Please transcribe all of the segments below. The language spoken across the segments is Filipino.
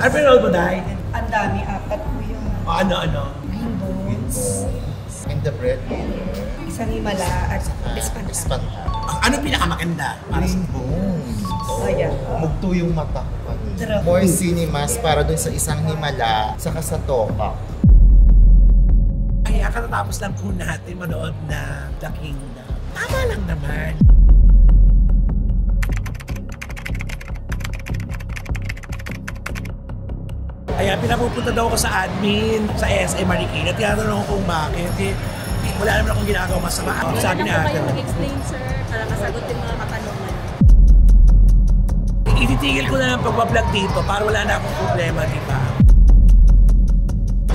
Ano pinanood mo, Day? Ang dami, apat po yung Ano? Green Bones, And the breadwinner. Isang Himala at Despanta. Despanta. Ano pinakamaganda para sa Green Bones. Oh, yeah. Mugto yung mata ko kanina. Sarap. More cinemas para dun sa isang Himala, saka sa Topa. Kaya katatapos lang po natin manood na The Kingdom. Tama lang naman. Kaya pinapupunta daw ako sa admin sa SM Marikina. Tinatanong ko kung bakit. Wala naman akong ginagawa masama. Sabi ni Wala na po Ate. kayo mag-explain, sir, para masagot yung mga katanungan. Ititigil ko na ng pagbablog dito para wala na akong problema, di ba?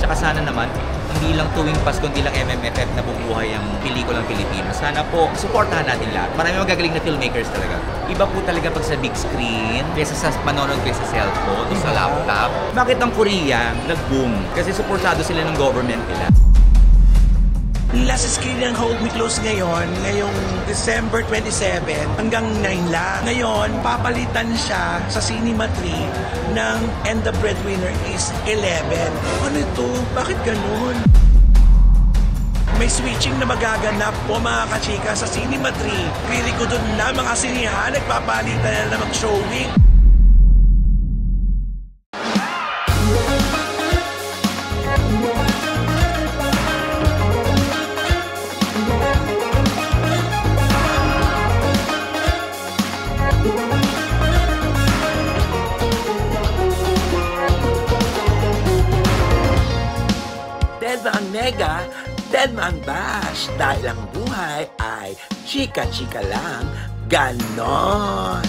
Tsaka sana naman, hindi lang tuwing Pasko, hindi lang MMFF na bubuhay ang pelikulang Pilipino. Sana po, supportahan natin lahat. Marami magagaling na filmmakers talaga. Iba po talaga pag sa big screen, kaysa sa panonood kayo sa cellphone o sa laptop. Bakit ang Korea nag-boom? Kasi supportado sila ng government nila. Last screen ng Hold Me Close ngayong December 27 hanggang 9 lang. Ngayon, papalitan siya sa Cinema 3 ng And the Breadwinner is 11. Ano ito? Bakit ganun? May switching na magaganap po mga kachika sa Cinema 3. Pili ko doon na mga sinihan, nagpapalitan na mag-showing. Dead ba ang nega? Dead ba ang bash? Dahil ang buhay ay chika-chika lang, ganon!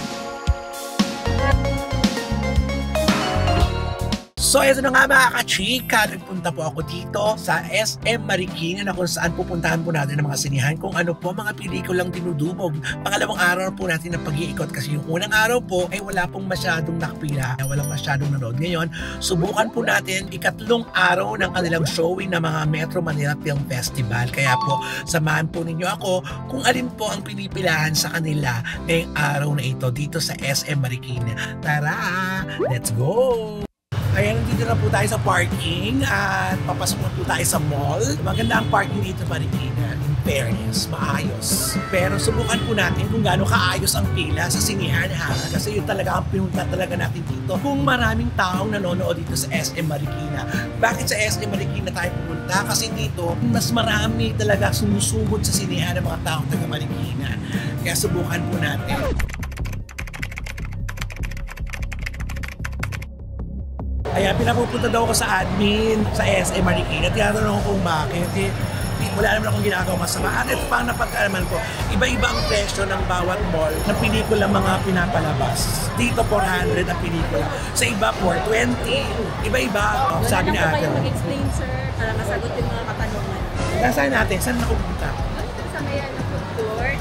So ito na nga mga kachika, nagpunta po ako dito sa SM Marikina na kung saan pupuntahan po natin ng mga sinihan kung ano po mga pelikulang dinudubog. Pangalawang araw po natin ng pag-iikot kasi yung unang araw po ay wala pong masyadong nakapila, walang masyadong nanood. Ngayon, subukan po natin ikatlong araw ng kanilang showing ng mga Metro Manila Film Festival. Kaya po, samahan po ninyo ako kung alin po ang pinipilahan sa kanila ngayong araw na ito dito sa SM Marikina. Tara, let's go! Ayan, nandito na po tayo sa parking at papasok na po tayo sa mall. Maganda ang parking dito Marikina, in fairness, maayos. Pero subukan po natin kung gaano kaayos ang pila sa sinihan ha. Kasi yun talaga ang pinunta talaga natin dito. Kung maraming taong nanonood dito sa SM Marikina. Bakit sa SM Marikina tayo pumunta? Kasi dito, mas marami talaga sumusugod sa sinihan ng mga taong taga Marikina. Kaya subukan po natin. Kaya pinapupunta daw ako sa admin sa SM Marikina. Tinatanong ko kung bakit. Wala naman akong ginagawa masama. At ito pa ang napagkaalaman ko, iba-iba ang presyo ng bawat mall ng pelikula mga pinapalabas. Dito 400 ang pelikula. Sa iba 420. Iba-iba. Sabi ni Wala na po Ate. kayo mag-explain, sir, para masagot yung mga katanungan. Nasaan natin? Saan nakupunta? Sa mayan ng food court,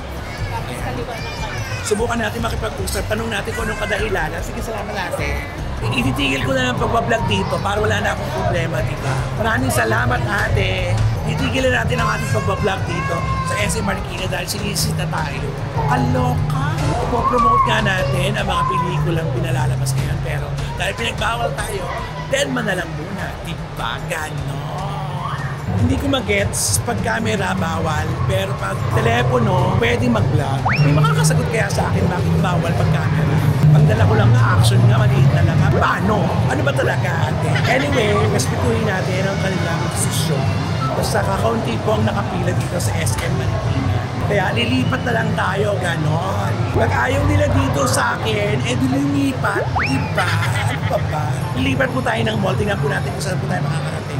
tapos kaliwa ng kayo. Subukan natin makipag-usap. Tanong natin kung anong kadahilanan. Sige, salamat natin. Ititigil ko na ng pagbablog dito para wala na akong problema, di ba? Maraming salamat, ate. Itigilan natin ang ating pagbablog dito sa SM Marikina dahil sinisita tayo. Aloka! Ipopromote nga natin ang mga pelikulang pinalalabas ngayon. Pero dahil pinagbawal tayo, then man na lang muna. Di ba? Ganon. Hindi ko mag-gets pag camera bawal, pero pag telepono, pwedeng mag-vlog. May makakasagot kaya sa akin bakit bawal pag camera. Pagdala ko lang na action nga, maliit na lang. Paano? Ano ba talaga ate? Anyway, respetuhin natin ang kanilang desisyon. Basta kakaunti po ang nakapila dito sa SM Marikina. Kaya lilipat na lang tayo, ganon. Pag ayaw nila dito sa akin, lumipat, diba? Ano pa ba? Lilipat po tayo ng mall, tingnan po natin kung saan po tayo makakarating.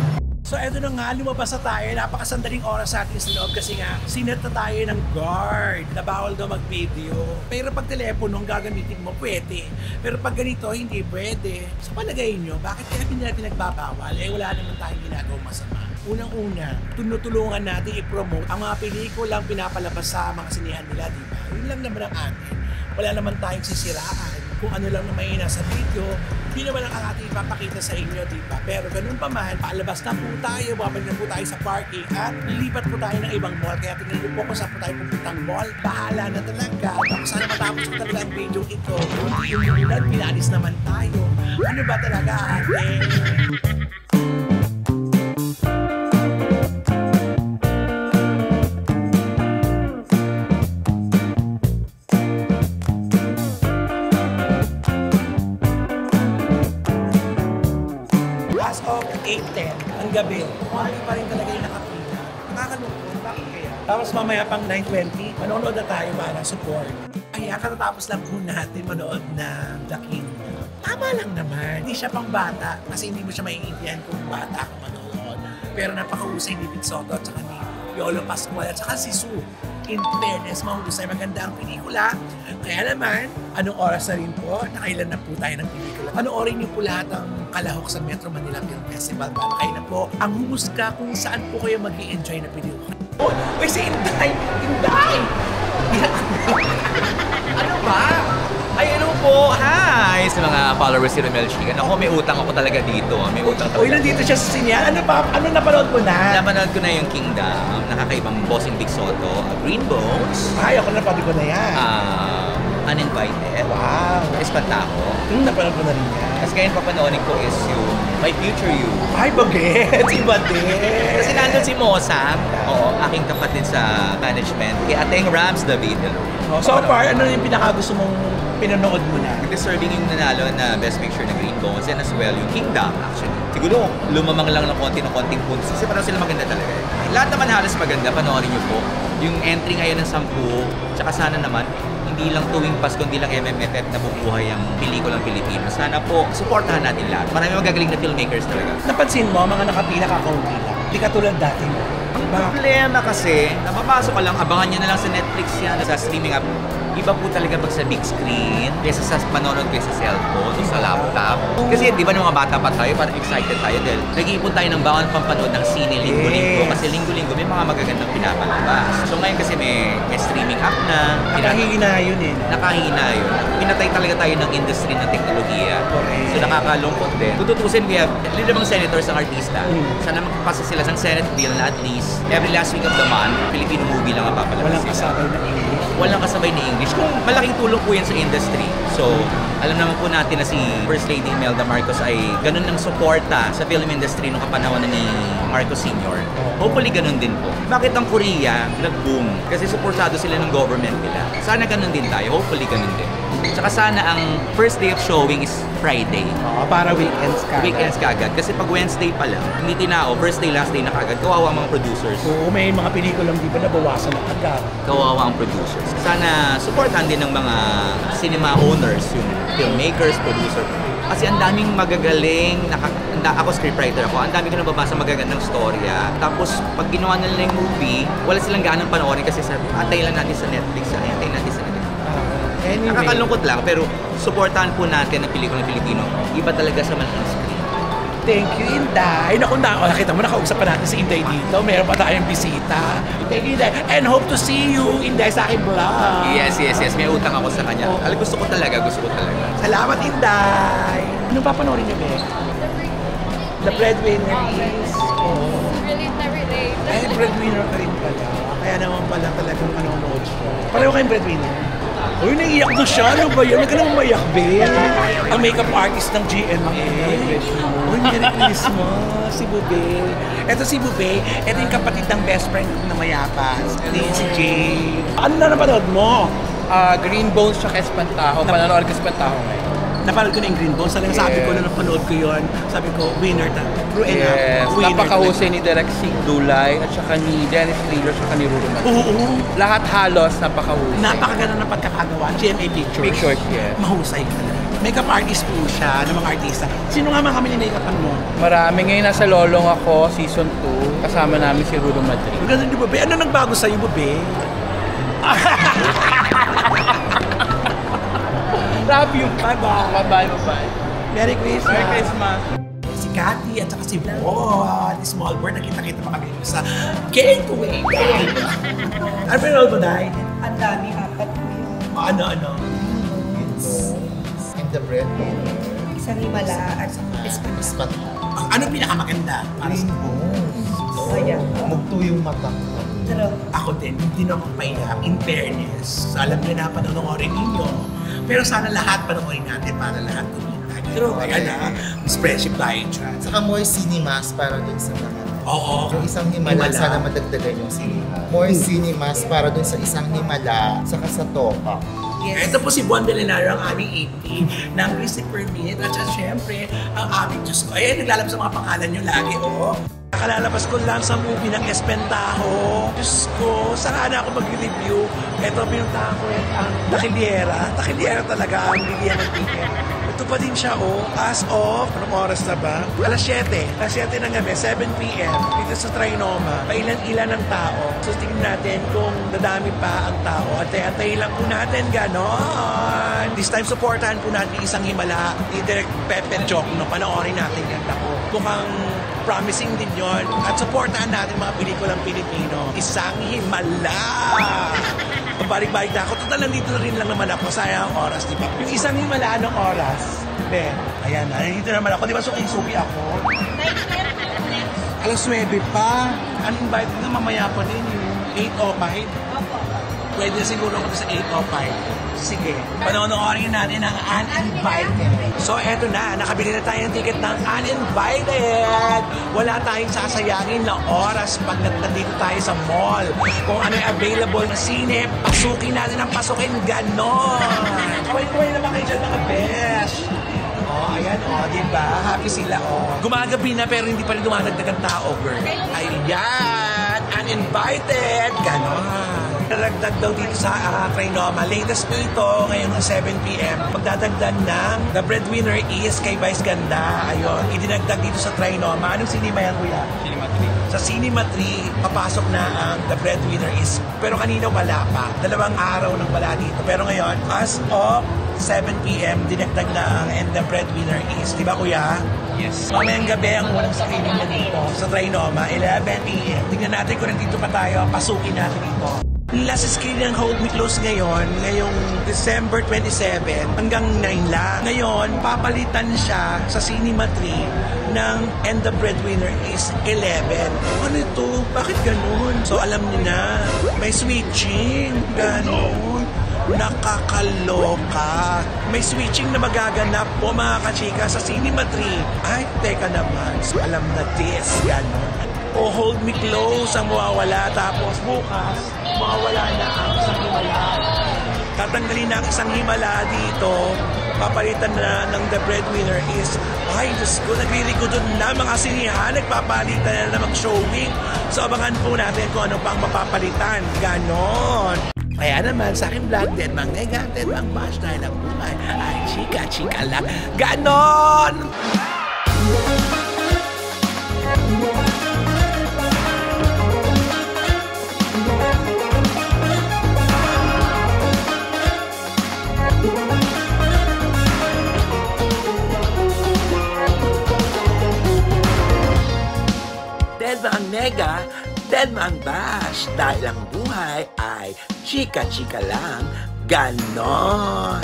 So eto na nga, lumabas na tayo. Napakasandaling oras sa atin sa loob kasi nga sinet na tayo ng guard na bawal daw mag-video. Pero pag telepono ang gagamitin mo, pwede. Pero pag ganito, hindi pwede. Sa palagay nyo, bakit kaya nila pinagbabawal? Wala naman tayong ginagawang masama. Unang-una, tinutulungan natin i-promote ang mga pelikulang pinapalabas sa mga sinihan nila, di ba? Yun lang naman ang atin. Wala naman tayong sisiraan. kung ano lang naman yung nasa video, hindi naman ang ating ipapakita sa inyo, di ba? Pero ganun pa man, palabas na po tayo, babalik na po tayo sa parking at lilipat po tayo ng ibang mall. Kaya tingnan niyo po kung saan po tayo pupuntang mall. Bahala na talaga. Tapos sana matapos ko talaga ang video ito. Hindi yung ulan, pinalis naman tayo. Ano ba talaga, ate? As of 8:10 ang gabi, hindi pa rin talaga yung nakapila. Nakakalungkot, bakit kaya? Tapos mamaya pang 9:20, manonood na tayo para support. Kaya katatapos lang po natin manood ng The Kingdom. Tama lang naman. Hindi siya pang bata kasi hindi mo siya maiintindihan kung bata ka manood. Pero napakahusay ni Vic Soto at saka ni Yolo Pascual at saka si Sue. In fairness, mahusay, maganda ang pelikula. Kaya naman, anong oras na rin po? Nakailan na po tayo ng pelikula. Panoorin niyo po lahat ang kalahok sa Metro Manila Film Festival. Para kayo na po ang humusga kung saan po kayo mag-i-enjoy na pelikula. Oh, uy, si Inday! Inday! Ano ba? Ay, ano po? Hi! Sa mga followers ni Romel Chican. Ako, may utang ako talaga dito. May utang Uy, talaga. nandito siya sa sinyan. Ano pa? Ano napanood mo na? Napanood ko na yung Kingdom. Nakakaibang bossing Big Soto. Green Bones. Ay, ako napanood ko na yan. Uninvited. Wow. Espantaco. Napanood ko na rin yan. Tapos ngayon papanoorin ko is yung My Future You. Ay, bagets! Iba din! Kasi nandun si Mosam, oo, aking kapatid sa management, kay Ateng Rams David. Oh, so far, ano yung pinakagusto mong pinanood mo na? Deserving yung nanalo na Best Picture na Green Bones and as well yung Kingdom actually. Siguro lumamang lang ng konting puntos kasi parang sila maganda talaga. Lahat naman halos maganda, panoorin niyo po. Yung entry ngayon ng 10, tsaka sana naman hindi lang tuwing Pasko, hindi lang MMFF na bubuhay ang pelikulang Pilipino. Sana po, supportahan natin lahat. Marami magagaling na filmmakers talaga. Napansin mo, mga nakapila kakaunti lang. Hindi katulad dati mo. Ang problema kasi, napapasok ka lang, abangan nyo na lang sa Netflix yan, sa streaming app. Iba po talaga pag sa big screen, kaysa sa panonood kayo sa cellphone o sa laptop. Kasi di ba nung mga bata pa tayo, parang excited tayo dahil nag-iipon tayo ng bawang pampanood ng sine linggo-linggo. Yes. Kasi linggo-linggo may mga magagandang pinapalabas. So ngayon kasi may streaming app na. Nakahihina yun eh. Nakahina yun. Pinatay talaga tayo ng industry ng teknolohiya. Correct. So nakakalungkot din. Tututusin, we have limang senators ang artista. Mm. Sana magpasa sila ng Senate bill na at least every last week of the month, Filipino movie lang ang papalabas. Walang kasabay na English. Walang kasabay na English. Kung malaking tulong po yan sa industry. So, alam naman po natin na si First Lady Imelda Marcos ay ganun ng suporta sa film industry nung kapanahon ni Marcos Sr. Hopefully ganun din po. Bakit ang Korea nag-boom? Kasi suportado sila ng government nila. Sana ganun din tayo. Hopefully ganun din. Tsaka sana ang first day of showing is Friday. Oo, para weekends ka. Weekends kagad. Kasi pag Wednesday pa lang, hindi tinao, first day, last day na kagad, kawawa ang mga producers. Oo, may mga pelikulang di ba nabawasan na agad. Kawawa ang producers. Sana supportan din ng mga cinema owners, yung filmmakers, producer. Kasi ang daming magagaling, ako scriptwriter ako, ang dami ko nababasa magagandang storya. Tapos pag ginawa nila yung movie, wala silang ganang panoorin kasi sabi, antay lang natin sa Netflix, antay natin sa Netflix. Anyway. Nakakalungkot lang, pero supportahan po natin ang pelikulang Pilipino. Iba talaga sa malaking screen. Thank you, Inday. Naku, nakita mo, nakausap pa natin si Inday dito. Meron pa tayong bisita. Thank you, Inday. And hope to see you, Inday, sa aking vlog. Yes. May utang ako sa kanya. Gusto ko talaga. Salamat, Inday. Anong papanoorin niyo, Be? The Breadwinner is... Really never late. Ay, breadwinner ka rin pala. Kaya naman pala talagang manonood siya. Pareho kayong breadwinner? Uy, naiiyak na siya. Ano ba yun? Huwag ka naman mayak, Be. Ang makeup artist ng GMA. Uy, Merry Christmas, si Bube. Ito si Bube. Ito yung kapatid ng best friend ko na mayapas. Si Jay. Ano na napanood mo? Green Bones tsaka Espantaco. Pananood ko Espantaco ngayon. Napanood ko na yung Green Bones. Talagang sabi ko na napanood ko yun. Sabi ko, winner ta. True enough. Yes, Winner napakahusay ni Direk Sig Dulay at saka ni Dennis Taylor at saka ni Ruru Mat. Oo. Lahat halos napakahusay. Napakaganda ng pagkakagawa. GMA Pictures. Pictures, yes. Mahusay talaga. Makeup artist po siya ng mga artista. Sino nga mga kami ni make-upan mo? Marami. Ngayon nasa Lolong ako, season 2. Kasama namin si Ruru Madrid. Maganda di Bube. Ano nagbago sa'yo, Bube? Love you. Bye-bye. Bye-bye. Merry Christmas. Merry Christmas. Si Cathy at saka si Bon, Small Bird, nakita-kita pa kami sa Gateway. Ano pinanood mo, Day? Ang dami, apat po yun. Ano? the breadwinner. Isang himala at isang espanta. Ano pinakamaganda? Para sa Ribbons. Ayan. Mugto yung mata ko. Pero, ako din, hindi naman paiyak. In fairness, alam niyo na panonoorin ninyo. Pero sana lahat panoorin natin para lahat kumita. Pero ayan na, expressive tayo dyan. Saka more cinemas para dun sa mga. Oo. Yung isang himala, sana madagdagan yung cinema. More cinemas para dun sa isang himala, saka sa Topa. yes. Ito po si Buwan Delenaro, ang aming 80 ng Christopher Minute. At syempre, ang aming Diyos ko. Ayan, naglalabas sa mga pangalan nyo lagi, oo. Nakalalabas ko lang sa movie ng Espentaho. Diyos ko, saan ako mag-review? Ito, pinuntahan ko rin ang Takiliera. Takiliera talaga ang bigyan ng ticket. Ito pa din siya, oh. As of, anong oras na ba? Alas 7. Alas 7 ng gabi, 7 p.m. Dito sa Trinoma. Pailan-ilan ng tao. So, tingnan natin kung dadami pa ang tao. Antay-antay lang po natin, ganon. This time, supportahan po natin isang himala ni Direk Pepe Joke. No? Panoorin natin yan ako. Mukhang promising din yon. At supportahan natin mga pelikulang Pilipino. Isang himala! Pabalik-balik na ako. Total, nandito na rin lang naman ako. Sayang ang oras, di ba? Yung isang himala ng oras. Ben, ayan na. Nandito naman ako. Di ba suki-suki ako? Alas 9 pa. Uninvited na mamaya pa din yung 8:05. Pwede siguro ako sa 8:05. Sige. Panonoorin natin ang Uninvited. So, eto na. Nakabili na tayo ng ticket ng Uninvited. Wala tayong sasayangin na oras pag nandito tayo sa mall. Kung ano yung available na sine, pasukin natin ang pasukin. Ganon. Kaway-kaway naman kayo dyan mga besh. Oh, ayan, oh, diba? Happy sila, oh. Gumagabi na pero hindi pa rin dumadagdag ang tao, girl. Ayan, Uninvited. Ganon. Naragdag daw dito sa Trinoma. Latest po ito, ngayon ng 7 p.m. Pagdadagdag ng The Breadwinner is kay Vice Ganda. Ayun, idinagdag dito sa Trinoma. Anong cinema yan, kuya? Cinema 3. Sa Cinema 3, papasok na ang The Breadwinner is. Pero kanina wala pa. 2 araw nang wala dito. Pero ngayon, as of 7 p.m., dinagdag na ang And The Breadwinner is. Di ba, kuya? Yes. Mamayang gabi ang walang screening na dito sa Trinoma, 11 p.m. Tingnan natin kung nandito pa tayo. Pasukin natin dito. Last screen ng Hold Me Close ngayong December 27 hanggang 9 lang. Ngayon, papalitan siya sa Cinema 3 ng And The Breadwinner is 11. Ano ito? Bakit ganun? So alam niyo na, may switching. Ganun. Nakakaloka. May switching na magaganap po mga kachika sa Cinema 3. Ay, teka naman. So alam na this. Ganun. O Hold Me Close ang mawawala. Tapos bukas, mawawala na ang isang himala. Tatanggalin na ang isang himala dito. Papalitan na ng The Breadwinner is, ay, Diyos ko, naglilikodan na mga sinihan. Nagpapalitan na namang showing. So abangan po natin kung ano pang mapapalitan. Ganon. Kaya naman sa akin vlog, Dead Mang Nega, Dead Mang Bash, dahil ang buhay ay chika-chika lang. Ganon! Dead Mang Nega, Dead Mang Bash, dahil ang buhay ay chika-chika lang. Ganon!